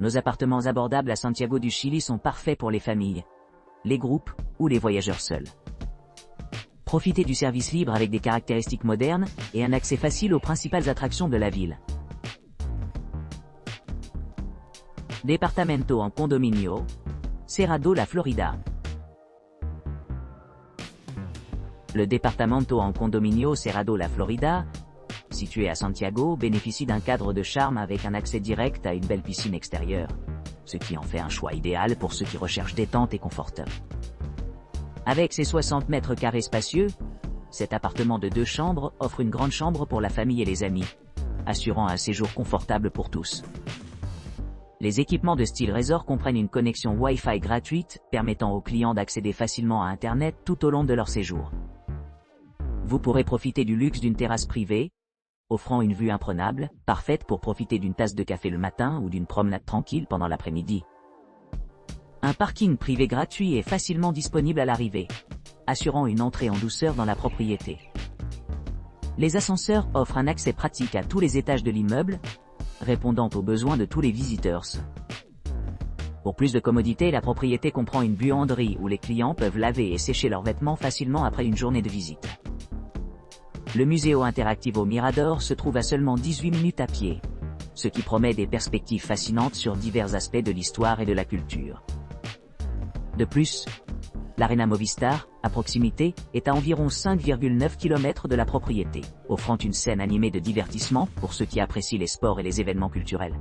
Nos appartements abordables à Santiago du Chili sont parfaits pour les familles, les groupes ou les voyageurs seuls. Profitez du service libre avec des caractéristiques modernes et un accès facile aux principales attractions de la ville. Departamento en condominio, Cerrado, la Florida. Le Departamento en condominio Cerrado, la Florida, situé à Santiago, bénéficie d'un cadre de charme avec un accès direct à une belle piscine extérieure, ce qui en fait un choix idéal pour ceux qui recherchent détente et confort. Avec ses 60 mètres carrés spacieux, cet appartement de 2 chambres offre une grande chambre pour la famille et les amis, assurant un séjour confortable pour tous. Les équipements de style resort comprennent une connexion Wi-Fi gratuite, permettant aux clients d'accéder facilement à Internet tout au long de leur séjour. Vous pourrez profiter du luxe d'une terrasse privée, offrant une vue imprenable, parfaite pour profiter d'une tasse de café le matin ou d'une promenade tranquille pendant l'après-midi. Un parking privé gratuit est facilement disponible à l'arrivée, assurant une entrée en douceur dans la propriété. Les ascenseurs offrent un accès pratique à tous les étages de l'immeuble, répondant aux besoins de tous les visiteurs. Pour plus de commodité, la propriété comprend une buanderie où les clients peuvent laver et sécher leurs vêtements facilement après une journée de visite. Le Museo Interactivo Mirador se trouve à seulement 18 minutes à pied, ce qui promet des perspectives fascinantes sur divers aspects de l'histoire et de la culture. De plus, l'Arena Movistar, à proximité, est à environ 5,9 km de la propriété, offrant une scène animée de divertissement pour ceux qui apprécient les sports et les événements culturels.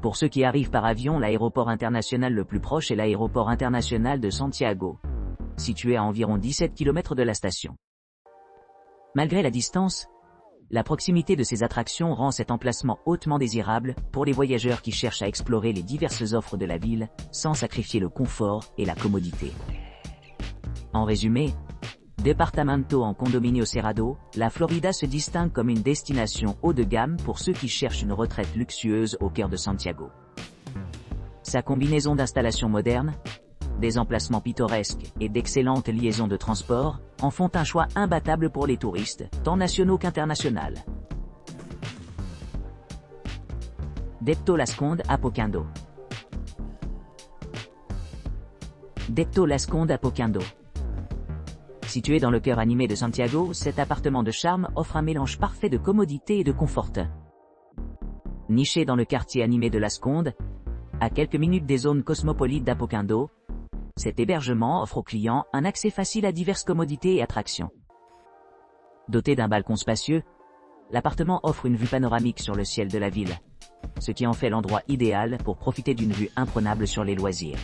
Pour ceux qui arrivent par avion, l'aéroport international le plus proche est l'aéroport international de Santiago, situé à environ 17 km de la station. Malgré la distance, la proximité de ces attractions rend cet emplacement hautement désirable pour les voyageurs qui cherchent à explorer les diverses offres de la ville sans sacrifier le confort et la commodité. En résumé, Departamento en condominio Cerrado, la Florida se distingue comme une destination haut de gamme pour ceux qui cherchent une retraite luxueuse au cœur de Santiago. Sa combinaison d'installations modernes, des emplacements pittoresques et d'excellentes liaisons de transport en font un choix imbattable pour les touristes, tant nationaux qu'internationaux. Depto Las Condes, Apoquindo. Depto Las Condes, Apoquindo. Situé dans le cœur animé de Santiago, cet appartement de charme offre un mélange parfait de commodité et de confort. Niché dans le quartier animé de Las Condes, à quelques minutes des zones cosmopolites d'Apoquindo, cet hébergement offre aux clients un accès facile à diverses commodités et attractions. Doté d'un balcon spacieux, l'appartement offre une vue panoramique sur le ciel de la ville, ce qui en fait l'endroit idéal pour profiter d'une vue imprenable sur les loisirs.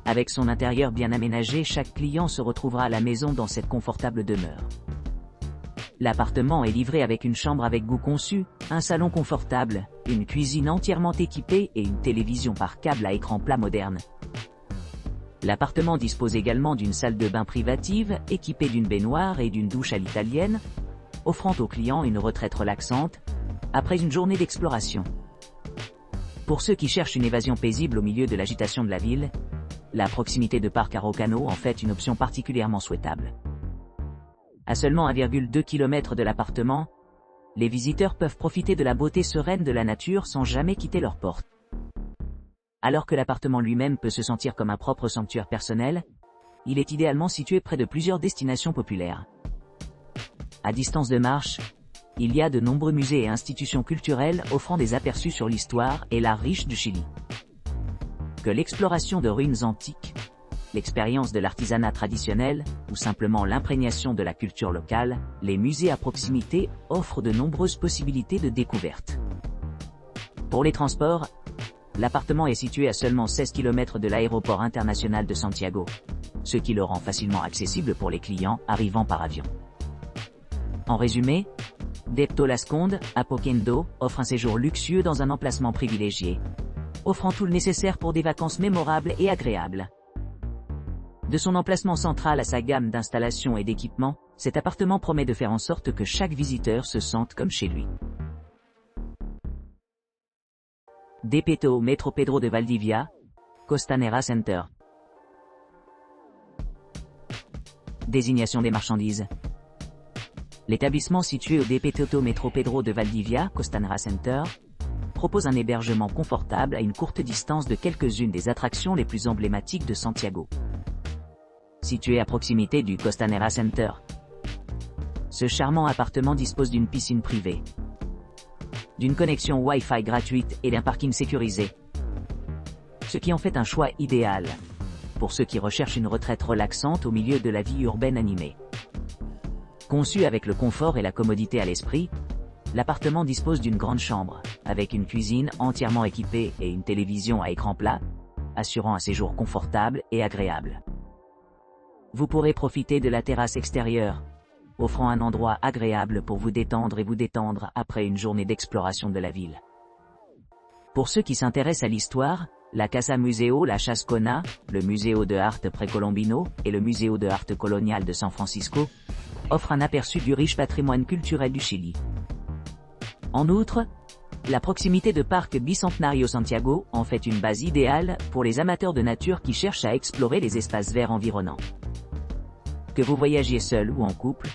Avec son intérieur bien aménagé, chaque client se retrouvera à la maison dans cette confortable demeure. L'appartement est livré avec une chambre avec goût conçu, un salon confortable, une cuisine entièrement équipée et une télévision par câble à écran plat moderne. L'appartement dispose également d'une salle de bain privative, équipée d'une baignoire et d'une douche à l'italienne, offrant aux clients une retraite relaxante, après une journée d'exploration. Pour ceux qui cherchent une évasion paisible au milieu de l'agitation de la ville, la proximité de Parc Araucano en fait une option particulièrement souhaitable. À seulement 1,2 km de l'appartement, les visiteurs peuvent profiter de la beauté sereine de la nature sans jamais quitter leur porte. Alors que l'appartement lui-même peut se sentir comme un propre sanctuaire personnel, il est idéalement situé près de plusieurs destinations populaires. À distance de marche, il y a de nombreux musées et institutions culturelles offrant des aperçus sur l'histoire et l'art riche du Chili. Que l'exploration de ruines antiques, l'expérience de l'artisanat traditionnel, ou simplement l'imprégnation de la culture locale, les musées à proximité offrent de nombreuses possibilités de découverte. Pour les transports, l'appartement est situé à seulement 16 km de l'aéroport international de Santiago, ce qui le rend facilement accessible pour les clients arrivant par avion. En résumé, Depto Las Condes, Apoquindo, offre un séjour luxueux dans un emplacement privilégié, offrant tout le nécessaire pour des vacances mémorables et agréables. De son emplacement central à sa gamme d'installations et d'équipements, cet appartement promet de faire en sorte que chaque visiteur se sente comme chez lui. Depeto Metro Pedro de Valdivia, Costanera Center. Désignation des marchandises. L'établissement situé au Depeto Metro Pedro de Valdivia, Costanera Center, propose un hébergement confortable à une courte distance de quelques-unes des attractions les plus emblématiques de Santiago. Situé à proximité du Costanera Center, ce charmant appartement dispose d'une piscine privée, d'une connexion Wi-Fi gratuite et d'un parking sécurisé, ce qui en fait un choix idéal pour ceux qui recherchent une retraite relaxante au milieu de la vie urbaine animée. Conçu avec le confort et la commodité à l'esprit, l'appartement dispose d'une grande chambre, avec une cuisine entièrement équipée et une télévision à écran plat, assurant un séjour confortable et agréable. Vous pourrez profiter de la terrasse extérieure, offrant un endroit agréable pour vous détendre et vous détendre après une journée d'exploration de la ville. Pour ceux qui s'intéressent à l'histoire, la Casa Museo La Chascona, le Museo de Arte Precolombino et le Museo de Arte Colonial de San Francisco offrent un aperçu du riche patrimoine culturel du Chili. En outre, la proximité de Parc Bicentenario Santiago en fait une base idéale pour les amateurs de nature qui cherchent à explorer les espaces verts environnants. Que vous voyagiez seul ou en couple,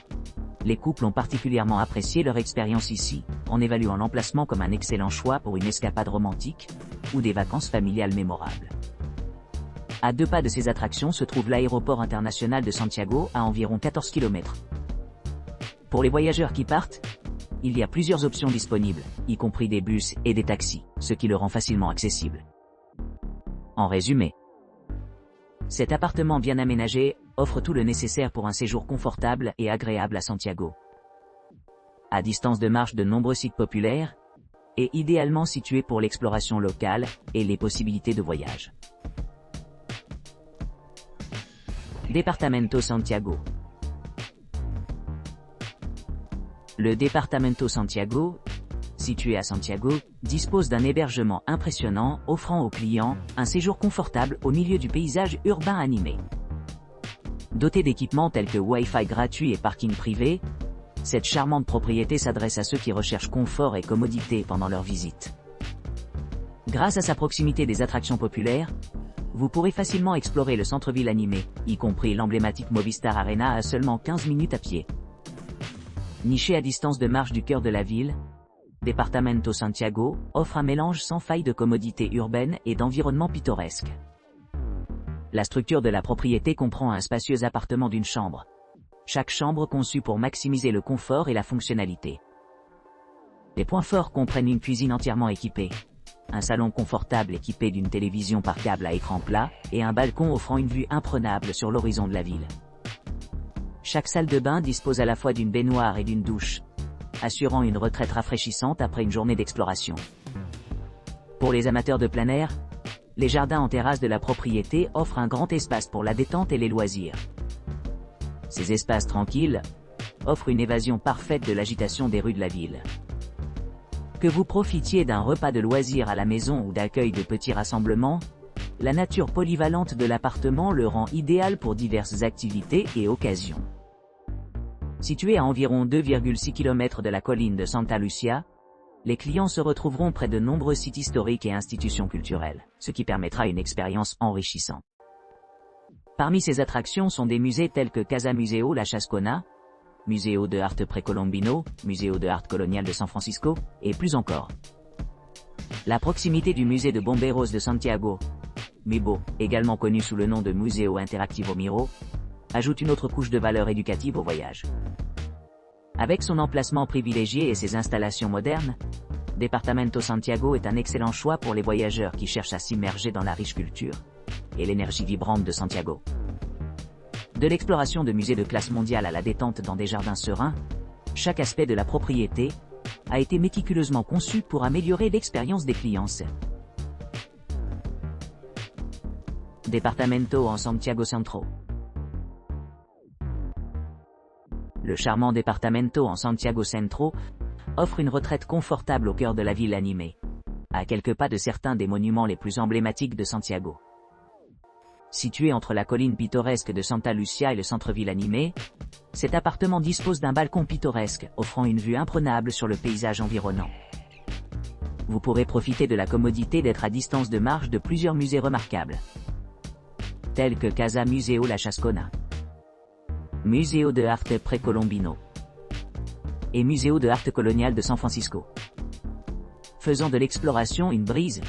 les couples ont particulièrement apprécié leur expérience ici, en évaluant l'emplacement comme un excellent choix pour une escapade romantique ou des vacances familiales mémorables. À 2 pas de ces attractions se trouve l'aéroport international de Santiago à environ 14 km. Pour les voyageurs qui partent, il y a plusieurs options disponibles, y compris des bus et des taxis, ce qui le rend facilement accessible. En résumé, cet appartement bien aménagé offre tout le nécessaire pour un séjour confortable et agréable à Santiago. À distance de marche de nombreux sites populaires, et idéalement situé pour l'exploration locale et les possibilités de voyage. Departamento Santiago. Le Departamento Santiago, situé à Santiago, dispose d'un hébergement impressionnant offrant aux clients un séjour confortable au milieu du paysage urbain animé. Doté d'équipements tels que Wi-Fi gratuit et parking privé, cette charmante propriété s'adresse à ceux qui recherchent confort et commodité pendant leur visite. Grâce à sa proximité des attractions populaires, vous pourrez facilement explorer le centre-ville animé, y compris l'emblématique Movistar Arena à seulement 15 minutes à pied. Niché à distance de marche du cœur de la ville, Departamento Santiago offre un mélange sans faille de commodité urbaine et d'environnement pittoresque. La structure de la propriété comprend un spacieux appartement d'une chambre, chaque chambre conçue pour maximiser le confort et la fonctionnalité. Les points forts comprennent une cuisine entièrement équipée, un salon confortable équipé d'une télévision par câble à écran plat et un balcon offrant une vue imprenable sur l'horizon de la ville. Chaque salle de bain dispose à la fois d'une baignoire et d'une douche, assurant une retraite rafraîchissante après une journée d'exploration. Pour les amateurs de plein air, les jardins en terrasse de la propriété offrent un grand espace pour la détente et les loisirs. Ces espaces tranquilles offrent une évasion parfaite de l'agitation des rues de la ville. Que vous profitiez d'un repas de loisirs à la maison ou d'accueil de petits rassemblements, la nature polyvalente de l'appartement le rend idéal pour diverses activités et occasions. Situé à environ 2,6 km de la colline de Santa Lucia, les clients se retrouveront près de nombreux sites historiques et institutions culturelles, ce qui permettra une expérience enrichissante. Parmi ces attractions sont des musées tels que Casa Museo La Chascona, Museo de Arte Precolombino, Museo de Arte Colonial de San Francisco, et plus encore. La proximité du musée de Bomberos de Santiago, MUBO, également connu sous le nom de Museo Interactivo Miro, ajoute une autre couche de valeur éducative au voyage. Avec son emplacement privilégié et ses installations modernes, Departamento Santiago est un excellent choix pour les voyageurs qui cherchent à s'immerger dans la riche culture et l'énergie vibrante de Santiago. De l'exploration de musées de classe mondiale à la détente dans des jardins sereins, chaque aspect de la propriété a été méticuleusement conçu pour améliorer l'expérience des clients. Departamento en Santiago Centro. Le charmant Departamento en Santiago Centro offre une retraite confortable au cœur de la ville animée, à quelques pas de certains des monuments les plus emblématiques de Santiago. Situé entre la colline pittoresque de Santa Lucia et le centre-ville animé, cet appartement dispose d'un balcon pittoresque offrant une vue imprenable sur le paysage environnant. Vous pourrez profiter de la commodité d'être à distance de marche de plusieurs musées remarquables, tels que Casa Museo La Chascona, Museo de Arte Precolombino et Museo de Arte Colonial de San Francisco. faisant de l'exploration une brise.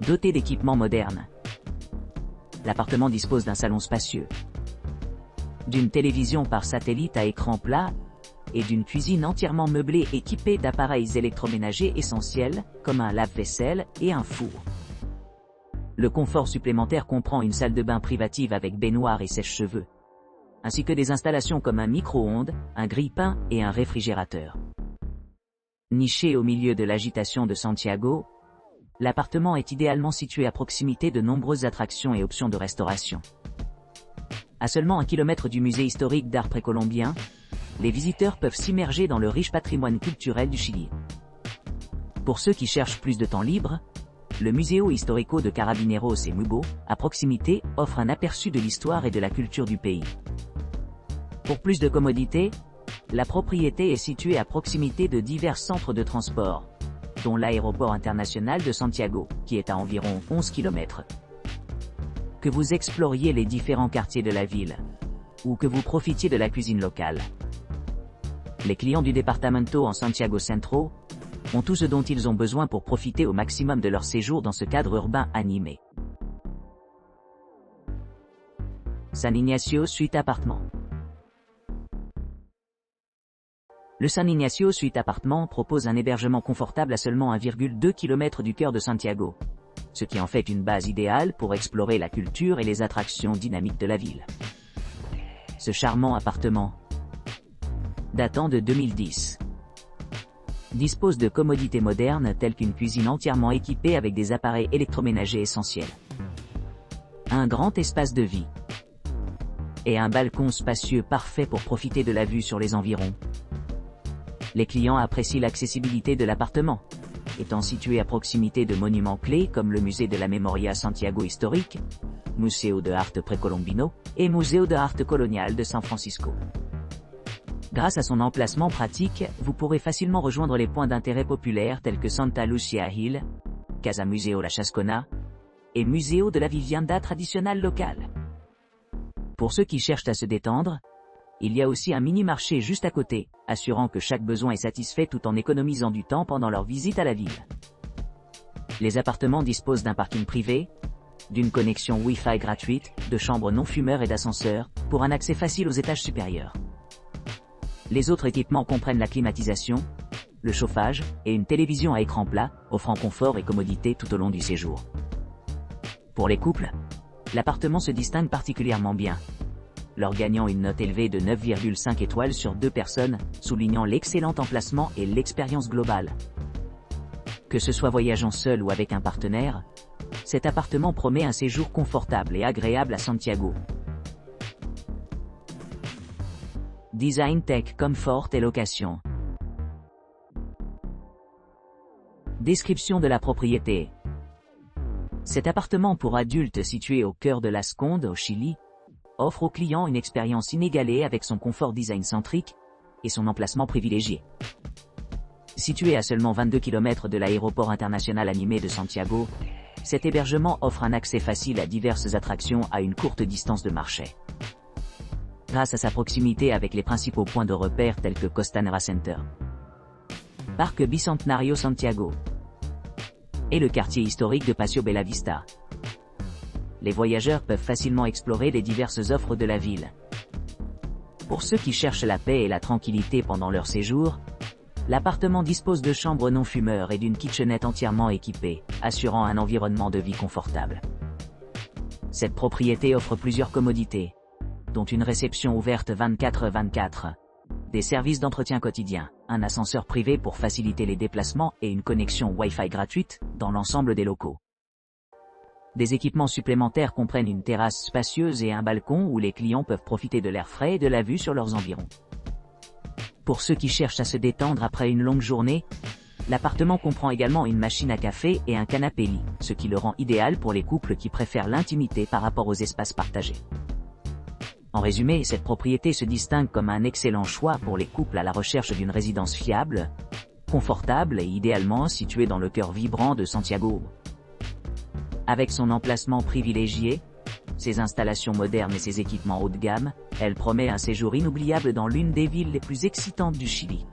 Doté d'équipements modernes, l'appartement dispose d'un salon spacieux, d'une télévision par satellite à écran plat et d'une cuisine entièrement meublée équipée d'appareils électroménagers essentiels comme un lave-vaisselle et un four. Le confort supplémentaire comprend une salle de bain privative avec baignoire et sèche-cheveux, ainsi que des installations comme un micro-ondes, un grille-pain et un réfrigérateur. Niché au milieu de l'agitation de Santiago, l'appartement est idéalement situé à proximité de nombreuses attractions et options de restauration. À seulement 1 kilomètre du musée historique d'art précolombien, les visiteurs peuvent s'immerger dans le riche patrimoine culturel du Chili. Pour ceux qui cherchent plus de temps libre, le Museo Histórico de Carabineros et Mubo, à proximité, offre un aperçu de l'histoire et de la culture du pays. Pour plus de commodité, la propriété est située à proximité de divers centres de transport, dont l'aéroport international de Santiago, qui est à environ 11 km. Que vous exploriez les différents quartiers de la ville, ou que vous profitiez de la cuisine locale, les clients du Departamento en Santiago Centro ont tout ce dont ils ont besoin pour profiter au maximum de leur séjour dans ce cadre urbain animé. San Ignacio Suite Appartement. Le San Ignacio Suite Appartement propose un hébergement confortable à seulement 1,2 km du cœur de Santiago, ce qui en fait une base idéale pour explorer la culture et les attractions dynamiques de la ville. Ce charmant appartement, datant de 2010, dispose de commodités modernes telles qu'une cuisine entièrement équipée avec des appareils électroménagers essentiels, un grand espace de vie et un balcon spacieux parfait pour profiter de la vue sur les environs. Les clients apprécient l'accessibilité de l'appartement, étant situé à proximité de monuments clés comme le musée de la Memoria Santiago historique, Museo de Arte Precolombino et Museo de Arte Colonial de San Francisco. Grâce à son emplacement pratique, vous pourrez facilement rejoindre les points d'intérêt populaires tels que Santa Lucia Hill, Casa Museo La Chascona et Museo de la Vivienda traditionnelle locale. Pour ceux qui cherchent à se détendre, il y a aussi un mini-marché juste à côté, assurant que chaque besoin est satisfait tout en économisant du temps pendant leur visite à la ville. Les appartements disposent d'un parking privé, d'une connexion Wi-Fi gratuite, de chambres non-fumeurs et d'ascenseurs, pour un accès facile aux étages supérieurs. Les autres équipements comprennent la climatisation, le chauffage et une télévision à écran plat, offrant confort et commodité tout au long du séjour. Pour les couples, l'appartement se distingue particulièrement bien, leur gagnant une note élevée de 9,5 étoiles sur 2 personnes, soulignant l'excellent emplacement et l'expérience globale. Que ce soit voyageant seul ou avec un partenaire, cet appartement promet un séjour confortable et agréable à Santiago. Design Tech Comfort et Location. Description de la propriété. Cet appartement pour adultes situé au cœur de Las Condes, au Chili, offre aux clients une expérience inégalée avec son confort design centrique et son emplacement privilégié. Situé à seulement 22 km de l'aéroport international animé de Santiago, cet hébergement offre un accès facile à diverses attractions à une courte distance de marché. Grâce à sa proximité avec les principaux points de repère tels que Costanera Center, Parc Bicentenario Santiago et le quartier historique de Paseo Bella Vista, les voyageurs peuvent facilement explorer les diverses offres de la ville. Pour ceux qui cherchent la paix et la tranquillité pendant leur séjour, l'appartement dispose de chambres non-fumeurs et d'une kitchenette entièrement équipée, assurant un environnement de vie confortable. Cette propriété offre plusieurs commodités, dont une réception ouverte 24/24, des services d'entretien quotidien, un ascenseur privé pour faciliter les déplacements et une connexion Wi-Fi gratuite dans l'ensemble des locaux. Des équipements supplémentaires comprennent une terrasse spacieuse et un balcon où les clients peuvent profiter de l'air frais et de la vue sur leurs environs. Pour ceux qui cherchent à se détendre après une longue journée, l'appartement comprend également une machine à café et un canapé-lit, ce qui le rend idéal pour les couples qui préfèrent l'intimité par rapport aux espaces partagés. En résumé, cette propriété se distingue comme un excellent choix pour les couples à la recherche d'une résidence fiable, confortable et idéalement située dans le cœur vibrant de Santiago. Avec son emplacement privilégié, ses installations modernes et ses équipements haut de gamme, elle promet un séjour inoubliable dans l'une des villes les plus excitantes du Chili.